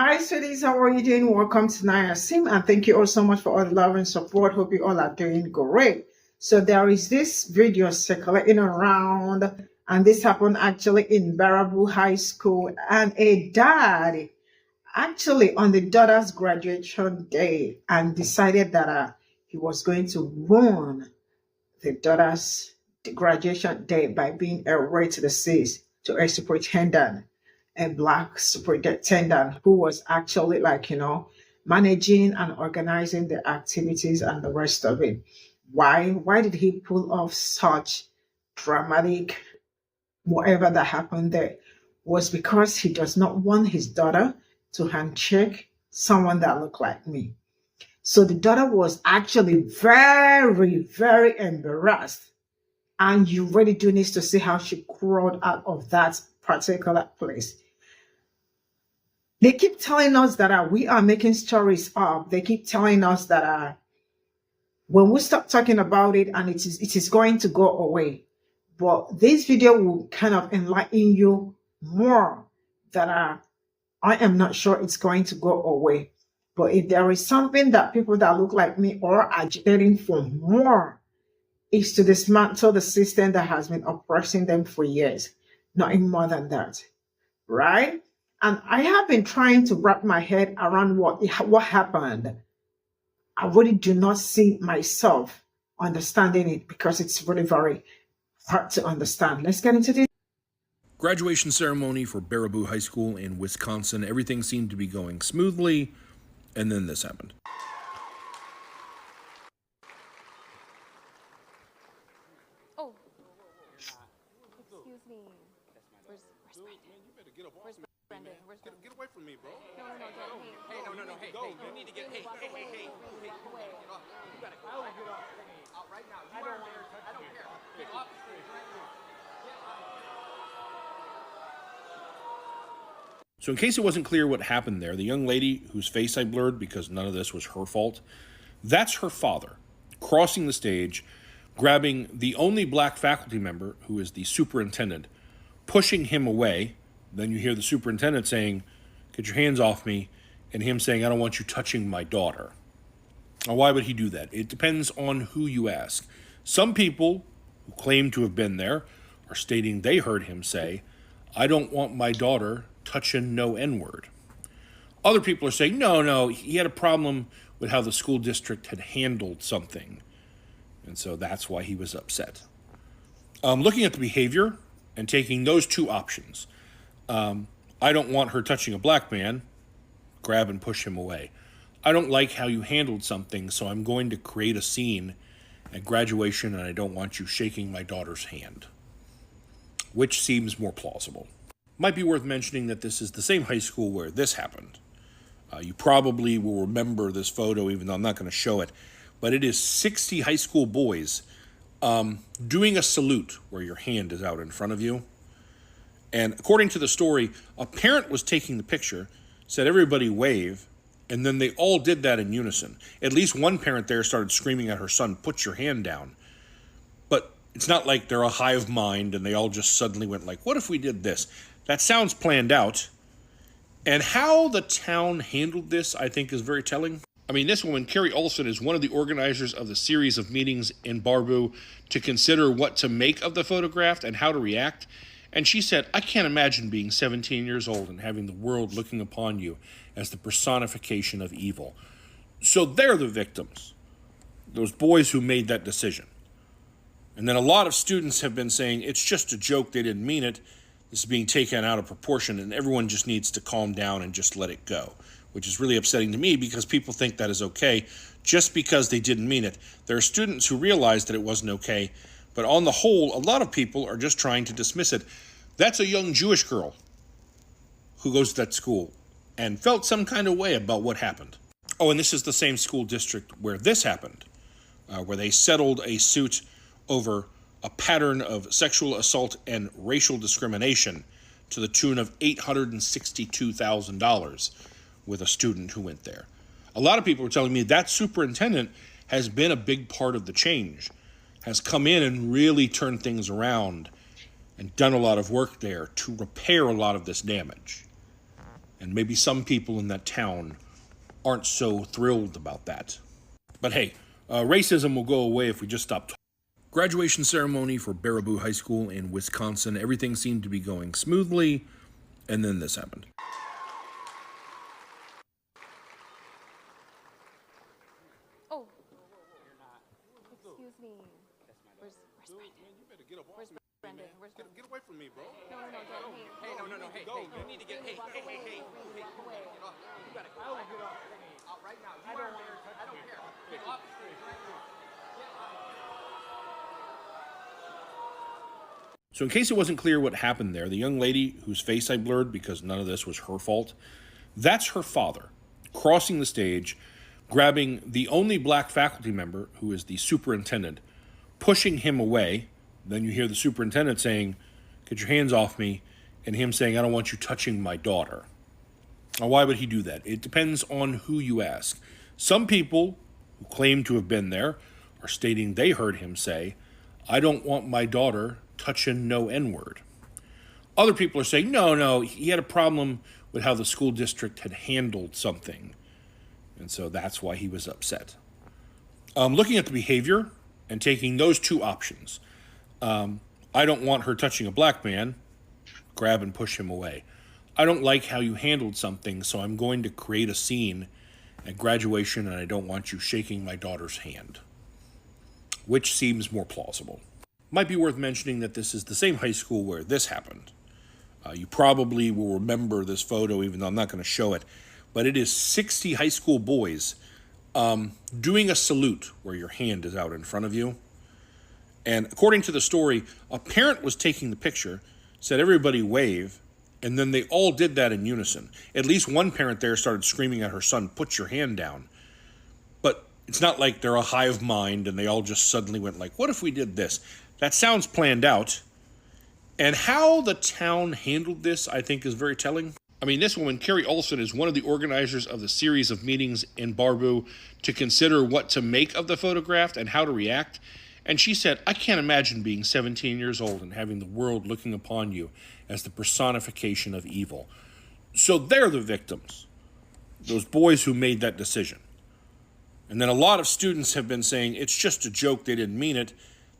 Hi, sweeties. How are you doing? Welcome to Naya Sim, and thank you all so much for all the love and support. Hope you all are doing great. So there is this video circulating around, and this happened actually in Baraboo High School, and a dad actually on the daughter's graduation day and decided that he was going to ruin the daughter's graduation day by being a racist to a superintendent, a black superintendent who was actually managing and organizing the activities and the rest of it. Why did he pull off such dramatic whatever that happened there? Was because he does not want his daughter to handshake someone that looked like me. So the daughter was actually very, very embarrassed. And you really do need to see how she crawled out of that particular place. They keep telling us that we are making stories up. They keep telling us that when we stop talking about it, and it is going to go away. But this video will kind of enlighten you more that I am not sure it's going to go away. But if there is something that people that look like me are agitating for more, is to dismantle the system that has been oppressing them for years. Nothing more than that, right? And I have been trying to wrap my head around what happened. I really do not see myself understanding it because it's really very hard to understand. Let's get into this. Graduation ceremony for Baraboo High School in Wisconsin. Everything seemed to be going smoothly, and then this happened. Oh, excuse me. Where's Brendan? Where's Brendan? Get away from me, bro. No, don't. Hey, no. Hey, you need to get. Hey. Away. You gotta go. I will get off. Out right now. I don't care. Get off the stage right now. So in case it wasn't clear what happened there, the young lady whose face I blurred because none of this was her fault, that's her father, crossing the stage, grabbing the only black faculty member, who is the superintendent, pushing him away. Then you hear the superintendent saying, "Get your hands off me," and him saying, "I don't want you touching my daughter." Now, why would he do that? It depends on who you ask. Some people who claim to have been there are stating they heard him say, "I don't want my daughter touching no N-word." Other people are saying, no, he had a problem with how the school district had handled something, and so that's why he was upset. Looking at the behavior and taking those two options, I don't want her touching a black man, grab and push him away. I don't like how you handled something, so I'm going to create a scene at graduation, and I don't want you shaking my daughter's hand. Which seems more plausible. Might be worth mentioning that this is the same high school where this happened. You probably will remember this photo, even though I'm not going to show it, but it is 60 high school boys doing a salute where your hand is out in front of you. And according to the story, a parent was taking the picture, said everybody wave, and then they all did that in unison. At least one parent there started screaming at her son, "Put your hand down." But it's not like they're a hive mind and they all just suddenly went like, "What if we did this?" That sounds planned out. And how the town handled this, I think, is very telling. I mean, this woman, Carrie Olson, is one of the organizers of the series of meetings in Baraboo to consider what to make of the photograph and how to react. And she said, "I can't imagine being 17 years old and having the world looking upon you as the personification of evil." So they're the victims, those boys who made that decision. And then a lot of students have been saying, it's just a joke, they didn't mean it. This is being taken out of proportion, and everyone just needs to calm down and just let it go, which is really upsetting to me because people think that is okay just because they didn't mean it. There are students who realize that it wasn't okay, but on the whole, a lot of people are just trying to dismiss it. That's a young Jewish girl who goes to that school and felt some kind of way about what happened. Oh, and this is the same school district where this happened, where they settled a suit over a pattern of sexual assault and racial discrimination to the tune of $862,000 with a student who went there. A lot of people are telling me that superintendent has been a big part of the change, has come in and really turned things around and done a lot of work there to repair a lot of this damage. And maybe some people in that town aren't so thrilled about that. But hey, racism will go away if we just stop talking. Graduation ceremony for Baraboo High School in Wisconsin. Everything seemed to be going smoothly, and then this happened. Oh, excuse me. Where's Brendan? Where's Brendan? Where's Brendan? Get away from me, bro. No, don't. Hey, no. Hey, you need to get. Hey. Get off. You gotta go. I will get off. Out right now. I don't care. Get off the stage right now. So in case it wasn't clear what happened there, the young lady whose face I blurred because none of this was her fault, that's her father, crossing the stage, grabbing the only black faculty member, who is the superintendent, pushing him away. Then you hear the superintendent saying, "Get your hands off me," and him saying, "I don't want you touching my daughter." Now, why would he do that? It depends on who you ask. Some people who claim to have been there are stating they heard him say, "I don't want my daughter touching no N-word." Other people are saying, no, he had a problem with how the school district had handled something, and so that's why he was upset. Looking at the behavior and taking those two options, I don't want her touching a black man, grab and push him away. I don't like how you handled something, so I'm going to create a scene at graduation, and I don't want you shaking my daughter's hand. Which seems more plausible? Might be worth mentioning that this is the same high school where this happened. You probably will remember this photo, even though I'm not going to show it, but it is 60 high school boys doing a salute where your hand is out in front of you. And according to the story, a parent was taking the picture, said everybody wave, and then they all did that in unison. At least one parent there started screaming at her son, "Put your hand down." But it's not like they're a hive mind and they all just suddenly went like, "What if we did this?" That sounds planned out. And how the town handled this, I think, is very telling. I mean, this woman, Carrie Olson, is one of the organizers of the series of meetings in Baraboo to consider what to make of the photograph and how to react. And she said, "I can't imagine being 17 years old and having the world looking upon you as the personification of evil." So they're the victims, those boys who made that decision. And then a lot of students have been saying, it's just a joke, they didn't mean it.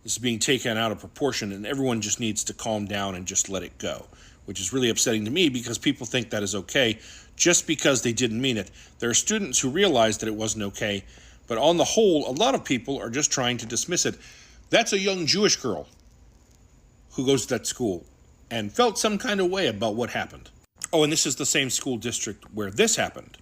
This is being taken out of proportion, and everyone just needs to calm down and just let it go, which is really upsetting to me because people think that is okay just because they didn't mean it. There are students who realize that it wasn't okay, but on the whole, a lot of people are just trying to dismiss it. That's a young Jewish girl who goes to that school and felt some kind of way about what happened. Oh, and this is the same school district where this happened,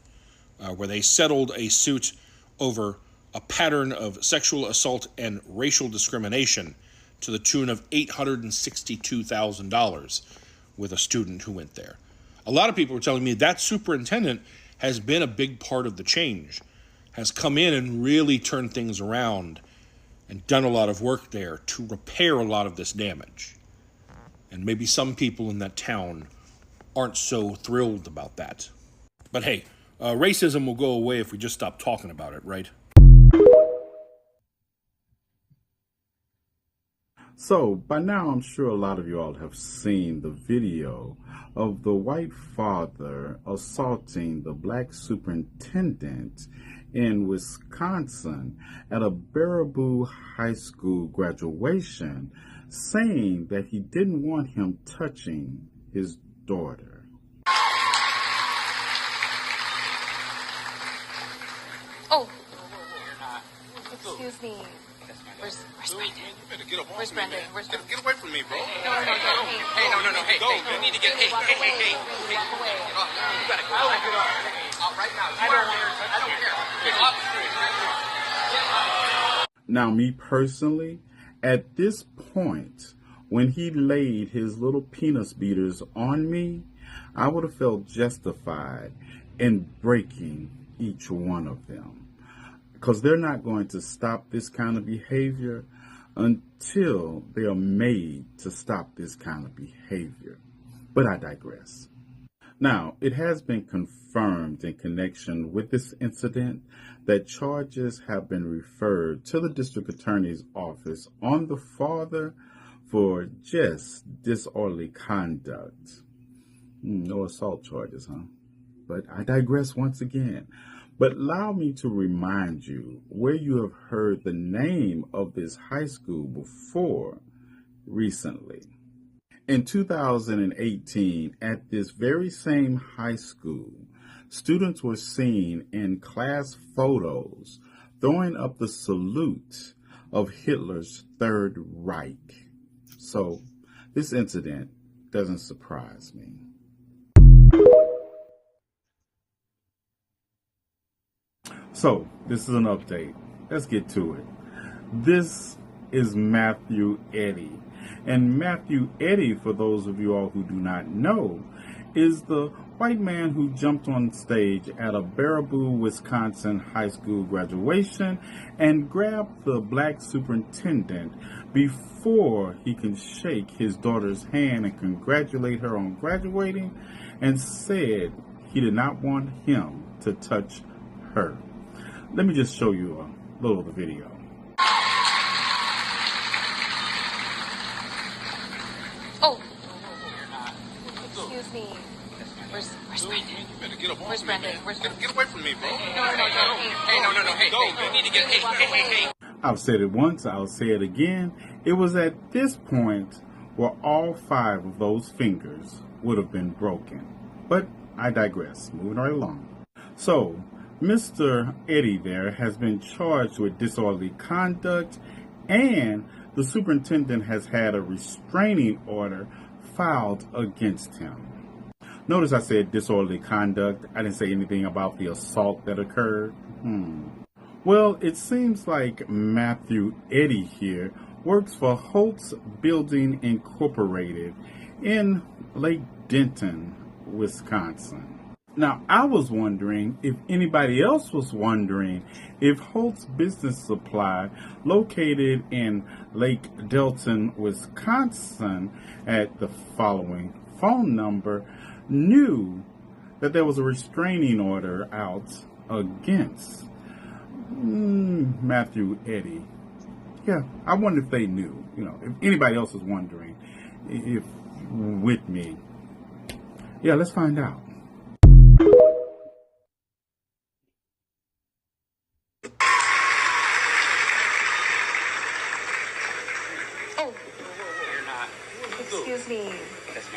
where they settled a suit over a pattern of sexual assault and racial discrimination to the tune of $862,000 with a student who went there. A lot of people are telling me that superintendent has been a big part of the change, has come in and really turned things around and done a lot of work there to repair a lot of this damage. And maybe some people in that town aren't so thrilled about that. But hey, racism will go away if we just stop talking about it, right? So, by now, I'm sure a lot of you all have seen the video of the white father assaulting the black superintendent in Wisconsin at a Baraboo High School graduation, saying that he didn't want him touching his daughter. Oh, excuse me. Where's Brendan? Where's Brendan? Get away from me, bro. No. Hey, no. Hey, you need to get. Hey. Get off. You gotta go. I will get off. Out right now. I don't care. Get off the stage right now. Now, me personally, at this point, when he laid his little penis beaters on me, I would have felt justified in breaking each one of them. Because they're not going to stop this kind of behavior until they are made to stop this kind of behavior. But I digress. Now, it has been confirmed in connection with this incident that charges have been referred to the district attorney's office on the father for just disorderly conduct. No assault charges, huh? But I digress once again. But allow me to remind you where you have heard the name of this high school before recently. In 2018, at this very same high school, students were seen in class photos throwing up the salute of Hitler's Third Reich. So this incident doesn't surprise me. So this is an update. Let's get to it. This is Matthew Eddy. And Matthew Eddy, for those of you all who do not know, is the white man who jumped on stage at a Baraboo, Wisconsin high school graduation and grabbed the black superintendent before he can shake his daughter's hand and congratulate her on graduating, and said he did not want him to touch her. Let me just show you a little of the video. Oh, excuse me. Where's Brendan? You better get up off Where's me, Brendan? man. Where's Brendan? Get away from me, bro. No, hey, You need to get, hey. I've said it once, I'll say it again. It was at this point where all 5 of those fingers would have been broken. But I digress. Moving right along. So, Mr. Eddy there has been charged with disorderly conduct, and the superintendent has had a restraining order filed against him. Notice I said disorderly conduct. I didn't say anything about the assault that occurred. Well, it seems like Matthew Eddy here works for Holtz Building Incorporated in Lake Denton, Wisconsin. Now, I was wondering if anybody else was wondering if Holtz Business Supply, located in Lake Delton, Wisconsin, at the following phone number, knew that there was a restraining order out against Matthew Eddy. Yeah, I wonder if they knew. If anybody else was wondering, if with me. Yeah, let's find out. Oh, excuse me.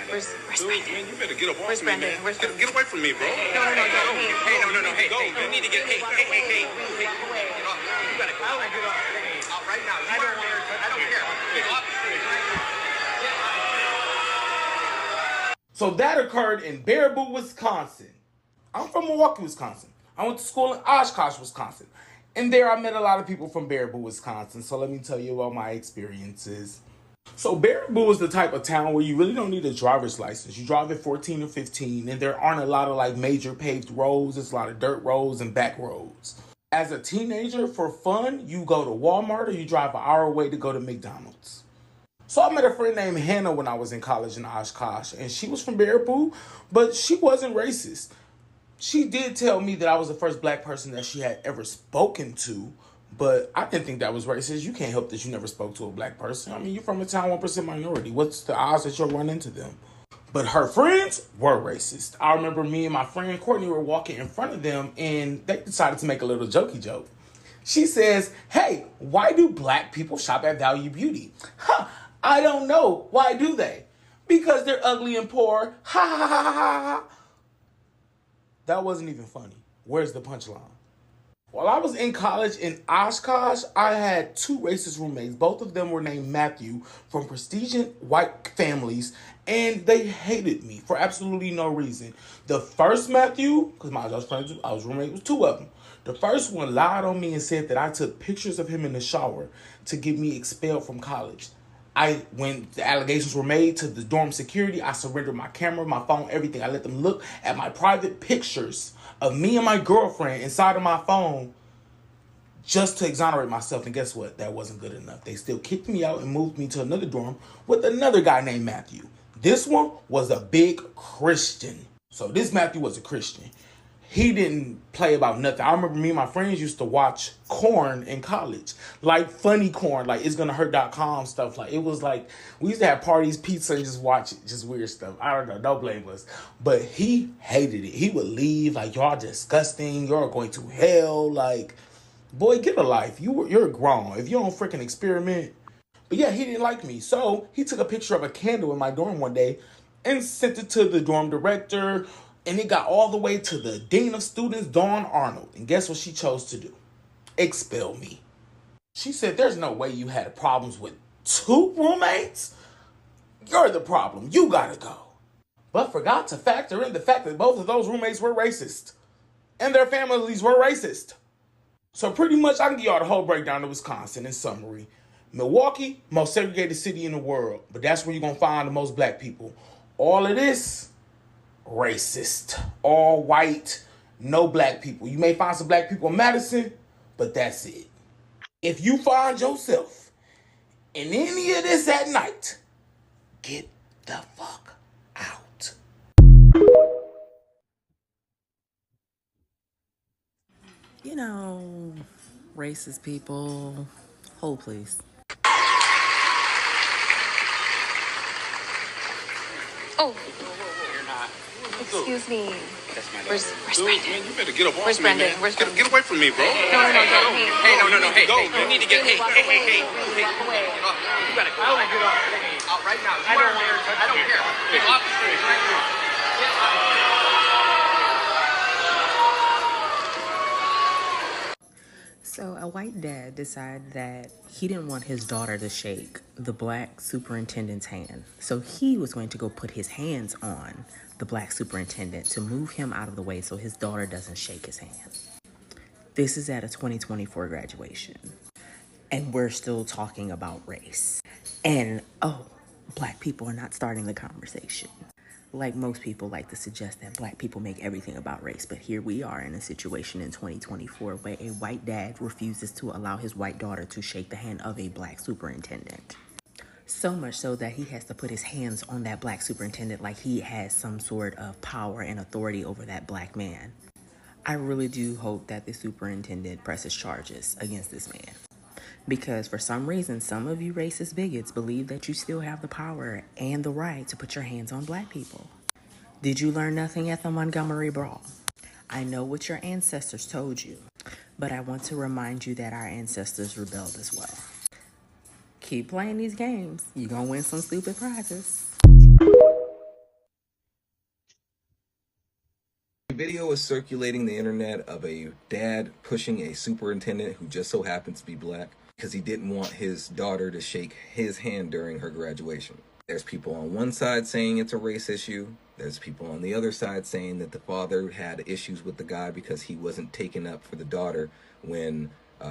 Where's Brendan? You better get up off Where's me, Brendan? man. Where's Brendan? Get away from me, bro. No, Hey, you need to get, hey. Get off. You gotta get out right now. I don't care. Get off. So that occurred in Baraboo, Wisconsin. I'm from Milwaukee, Wisconsin. I went to school in Oshkosh, Wisconsin. And there I met a lot of people from Baraboo, Wisconsin. So let me tell you about my experiences. So Baraboo is the type of town where you really don't need a driver's license. You drive at 14 or 15, and there aren't a lot of major paved roads. There's a lot of dirt roads and back roads. As a teenager, for fun, you go to Walmart or you drive an hour away to go to McDonald's. So I met a friend named Hannah when I was in college in Oshkosh, and she was from Baraboo, but she wasn't racist. She did tell me that I was the first black person that she had ever spoken to, but I didn't think that was racist. You can't help that you never spoke to a black person. I mean, you're from a town 1% minority. What's the odds that you'll run into them? But her friends were racist. I remember me and my friend Courtney were walking in front of them, and they decided to make a little jokey joke. She says, "Hey, why do black people shop at Value Beauty?" I don't know. Why do they? Because they're ugly and poor. Ha ha ha ha ha. That wasn't even funny. Where's the punchline? While I was in college in Oshkosh, I had 2 racist roommates. Both of them were named Matthew, from prestigious white families, and they hated me for absolutely no reason. The first Matthew, because I was roommate with 2 of them. The first one lied on me and said that I took pictures of him in the shower to get me expelled from college. When the allegations were made to the dorm security, I surrendered my camera, my phone, everything. I let them look at my private pictures of me and my girlfriend inside of my phone just to exonerate myself. And guess what? That wasn't good enough. They still kicked me out and moved me to another dorm with another guy named Matthew. This one was a big Christian. So this Matthew was a Christian. he didn't play about nothing. I remember me and my friends used to watch corn in college, like funny corn, like it's gonna hurt.com stuff. Like it was like we used to have parties, pizza, and just watch it, just weird stuff. I don't know, don't blame us. But he hated it. He would leave like, y'all disgusting, you're going to hell. Like, boy, get a life. You're grown. If you don't freaking experiment. But yeah, he didn't like me. So he took a picture of a candle in my dorm one day and sent it to the dorm director. And it got all the way to the dean of students, Dawn Arnold. And guess what she chose to do? Expel me. She said, there's no way you had problems with 2 roommates. You're the problem. You gotta go. But forgot to factor in the fact that both of those roommates were racist. And their families were racist. So pretty much I can give y'all the whole breakdown of Wisconsin in summary. Milwaukee, most segregated city in the world. But that's where you're going to find the most black people. All of this, racist. All white, no black people. You may find some black people in Madison, but that's it. If you find yourself in any of this at night, get the fuck out. You know, racist people. Hold, please. Oh, excuse me. Where's Brendan? Man, you better get up off Where's me, Brendan? man. Where's Brendan? Get away from me, bro. No, don't. Hey, no, hey, Go, hey, man. you need to get, hey, Walk away. Walk away. get off. You gotta go. Get off. Out right now. I don't care. Get off the street right now. Get off. So a white dad decided that he didn't want his daughter to shake the black superintendent's hand. So he was going to go put his hands on the black superintendent to move him out of the way so his daughter doesn't shake his hand. This is at a 2024 graduation. And we're still talking about race. And, black people are not starting the conversation. Like most people like to suggest that black people make everything about race, but here we are in a situation in 2024 where a white dad refuses to allow his white daughter to shake the hand of a black superintendent. So much so that he has to put his hands on that black superintendent like he has some sort of power and authority over that black man. I really do hope that the superintendent presses charges against this man. Because for some reason, some of you racist bigots believe that you still have the power and the right to put your hands on black people. Did you learn nothing at the Montgomery Brawl? I know what your ancestors told you, but I want to remind you that our ancestors rebelled as well. Keep playing these games. You're going to win some stupid prizes. A video is circulating the internet of a dad pushing a superintendent who just so happens to be black because he didn't want his daughter to shake his hand during her graduation. There's people on one side saying it's a race issue. There's people on the other side saying that the father had issues with the guy because he wasn't taking up for the daughter when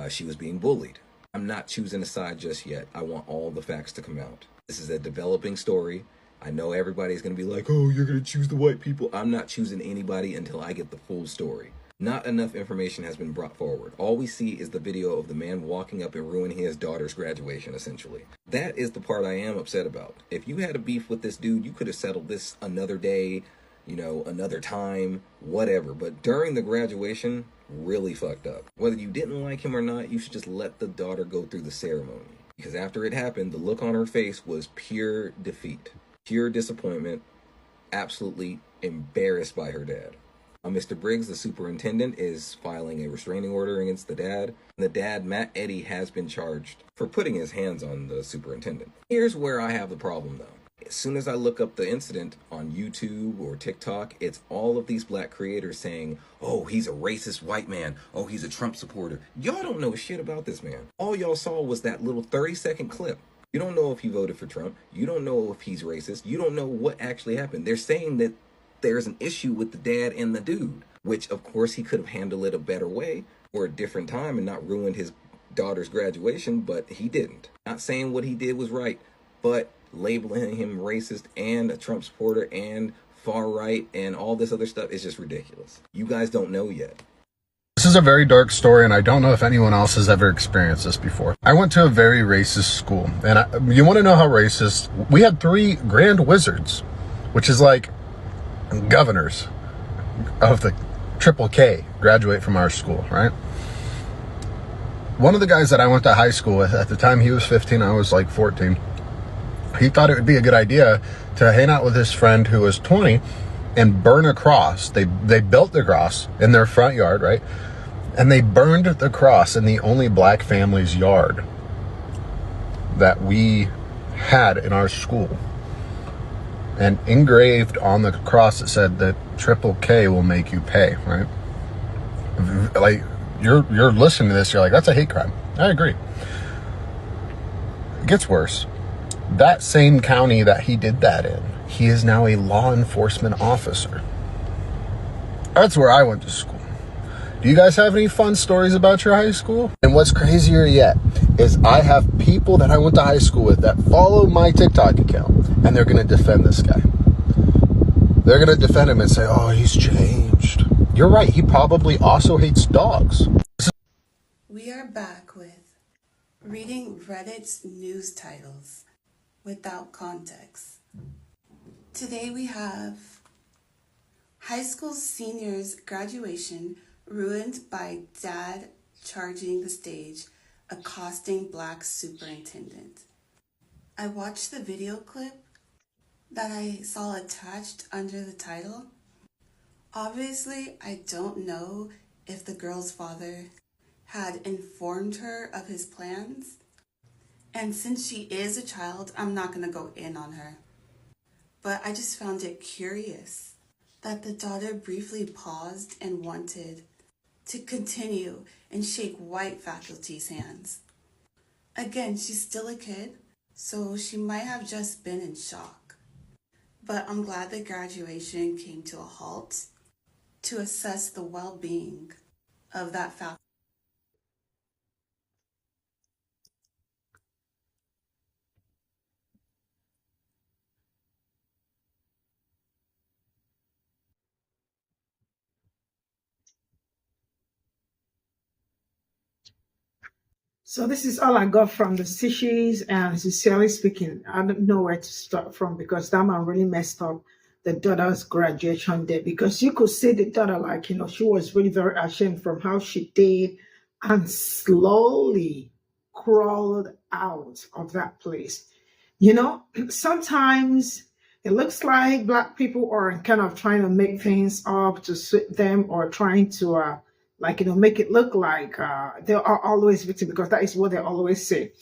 she was being bullied. I'm not choosing a side just yet. I want all the facts to come out. This is a developing story. I know everybody's going to be like, oh, you're going to choose the white people. I'm not choosing anybody until I get the full story. Not enough information has been brought forward. All we see is the video of the man walking up and ruining his daughter's graduation, essentially. That is the part I am upset about. If you had a beef with this dude, you could have settled this another day, another time, whatever. But during the graduation, really fucked up. Whether you didn't like him or not, you should just let the daughter go through the ceremony. Because after it happened, the look on her face was pure defeat. Pure disappointment, absolutely embarrassed by her dad. Mr. Briggs, the superintendent, is filing a restraining order against the dad. The dad, Matt Eddy, has been charged for putting his hands on the superintendent. Here's where I have the problem, though. As soon as I look up the incident on YouTube or TikTok, it's all of these black creators saying, oh, he's a racist white man. Oh, he's a Trump supporter. Y'all don't know shit about this man. All y'all saw was that little 30-second clip. You don't know if he voted for Trump. You don't know if he's racist. You don't know what actually happened. They're saying that there's an issue with the dad and the dude, which of course he could have handled it a better way or a different time and not ruined his daughter's graduation, but he didn't. Not saying what he did was right, but labeling him racist and a Trump supporter and far right and all this other stuff is just ridiculous. You guys don't know yet. This is a very dark story, and I don't know if anyone else has ever experienced this before. I went to a very racist school, and you want to know how racist? We had 3 grand wizards, which is like governors of the Triple K graduate from our school, right? One of the guys that I went to high school with, at the time he was 15, I was like 14. He thought it would be a good idea to hang out with his friend who was 20 and burn a cross. They built the cross in their front yard, right? And they burned the cross in the only black family's yard that we had in our school. And engraved on the cross, it said that Triple K will make you pay, right? Like, you're listening to this, you're like, that's a hate crime. I agree. It gets worse. That same county that he did that in, he is now a law enforcement officer. That's where I went to school. Do you guys have any fun stories about your high school? And what's crazier yet is I have people that I went to high school with that follow my TikTok account, and they're going to defend this guy. They're going to defend him and say, oh, he's changed. You're right. He probably also hates dogs. We are back with reading Reddit's news titles without context. Today we have high school seniors graduation ruined by dad charging the stage, accosting black superintendent. I watched the video clip that I saw attached under the title. Obviously, I don't know if the girl's father had informed her of his plans. And since she is a child, I'm not going to go in on her. But I just found it curious that the daughter briefly paused and wanted to continue and shake white faculty's hands. Again, she's still a kid, so she might have just been in shock. But I'm glad the graduation came to a halt to assess the well-being of that faculty. So this is all I got from the Sishies, and sincerely speaking, I don't know where to start from because that man really messed up the daughter's graduation day, because you could see the daughter, like, she was really very ashamed from how she did and slowly crawled out of that place. Sometimes it looks like black people are kind of trying to make things up to suit them, or trying to make it look like they are always victims, because that is what they always say.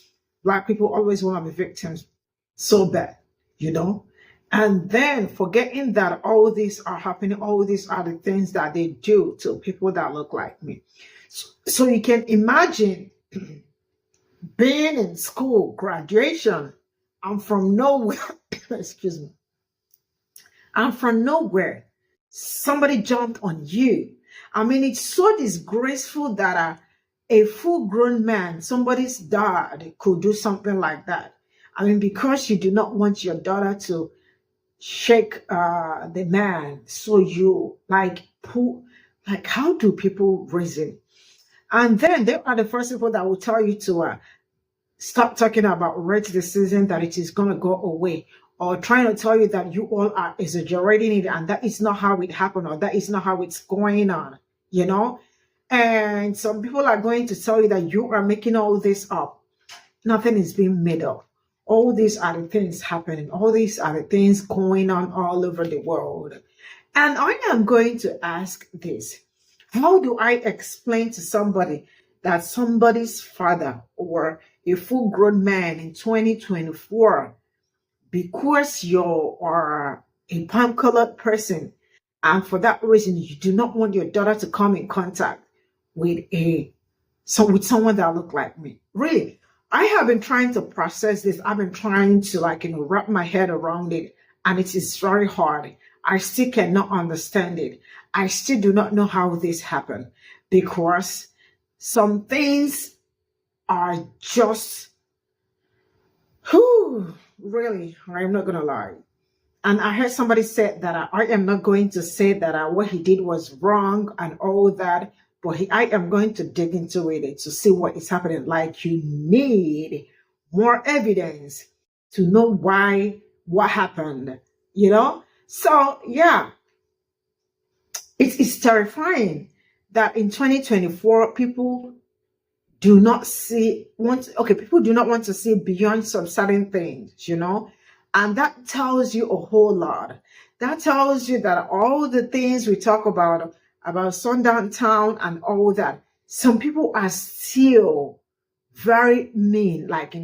Black people always want to be victims so bad, and then forgetting that all these are happening, all these are the things that they do to people that look like me. So you can imagine being in school, graduation, I'm from nowhere, excuse me, I'm from nowhere. Somebody jumped on you. I mean, it's so disgraceful that a full-grown man, somebody's dad, could do something like that. I mean, because you do not want your daughter to shake the man, so you how do people reason? And then they are the first people that will tell you to stop talking about rate decision, that it is going to go away, or trying to tell you that you all are exaggerating it and that is not how it happened, or that is not how it's going on, And some people are going to tell you that you are making all this up. Nothing is being made up. All these are the things happening. All these are the things going on all over the world. And I am going to ask this. How do I explain to somebody that somebody's father, or a full-grown man in 2024, because you are a palm-colored person, and for that reason you do not want your daughter to come in contact with someone that look like me? Really, I have been trying to process this. I've been trying to wrap my head around it, and it is very hard. I still cannot understand it. I still do not know how this happened, because some things are just, really, I'm not gonna lie. And I heard somebody say that I am not going to say that what he did was wrong and all that, but I am going to dig into it to see what is happening. Like, you need more evidence to know what happened, So yeah, It is terrifying that in 2024, people do not see people do not want to see beyond some certain things, and that tells you a whole lot. That tells you that all the things we talk about sundown town and all that, some people are still very mean. Like,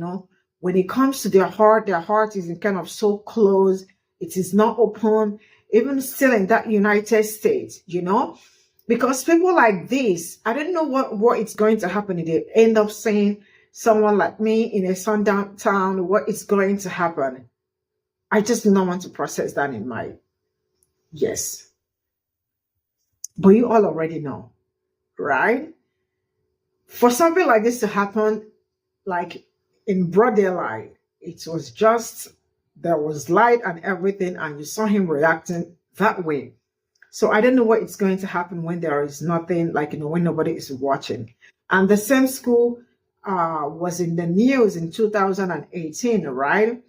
when it comes to their heart is kind of so closed, it is not open, even still in that United States, because people like this, I don't know what it's going to happen if they end up saying someone like me in a sundown town, what is going to happen. I just do not want to process that in my, yes. But you all already know, right? For something like this to happen, like in broad daylight, it was just, there was light and everything, and you saw him reacting that way. So I don't know what is going to happen when there is nothing, like, when nobody is watching. And the same school was in the news in 2018, right?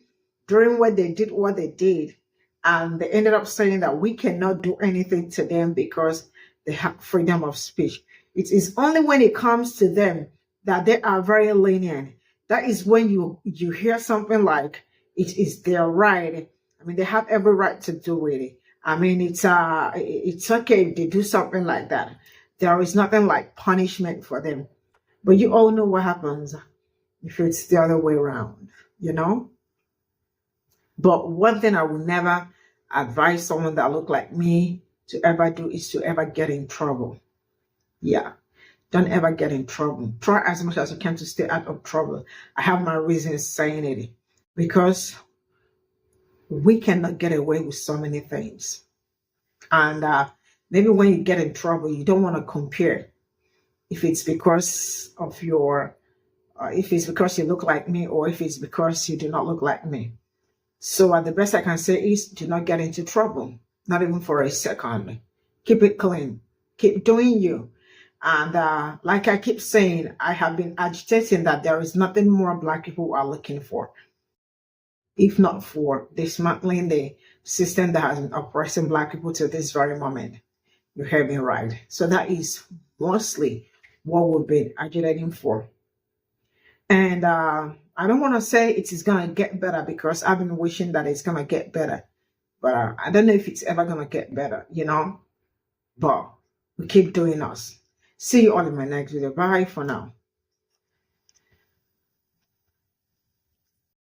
During what they did. And they ended up saying that we cannot do anything to them because they have freedom of speech. It is only when it comes to them that they are very lenient. That is when you hear something like, it is their right. I mean, they have every right to do it. I mean, it's okay if they do something like that. There is nothing like punishment for them. But you all know what happens if it's the other way around, But one thing I will never advise someone that look like me to ever do is to ever get in trouble. Yeah. Don't ever get in trouble. Try as much as you can to stay out of trouble. I have my reasons saying it, because we cannot get away with so many things. And maybe when you get in trouble, you don't want to compare if it's because of if it's because you look like me, or if it's because you do not look like me. So the best I can say is, do not get into trouble, not even for a second. Keep it clean. Keep doing you. And like I keep saying, I have been agitating that there is nothing more Black people are looking for, if not for dismantling the system that has been oppressing Black people to this very moment. You heard me right. So that is mostly what we've been agitating for. And I don't want to say it is going to get better, because I've been wishing that it's going to get better. But I don't know if it's ever going to get better, But we keep doing us. See you all in my next video. Bye for now.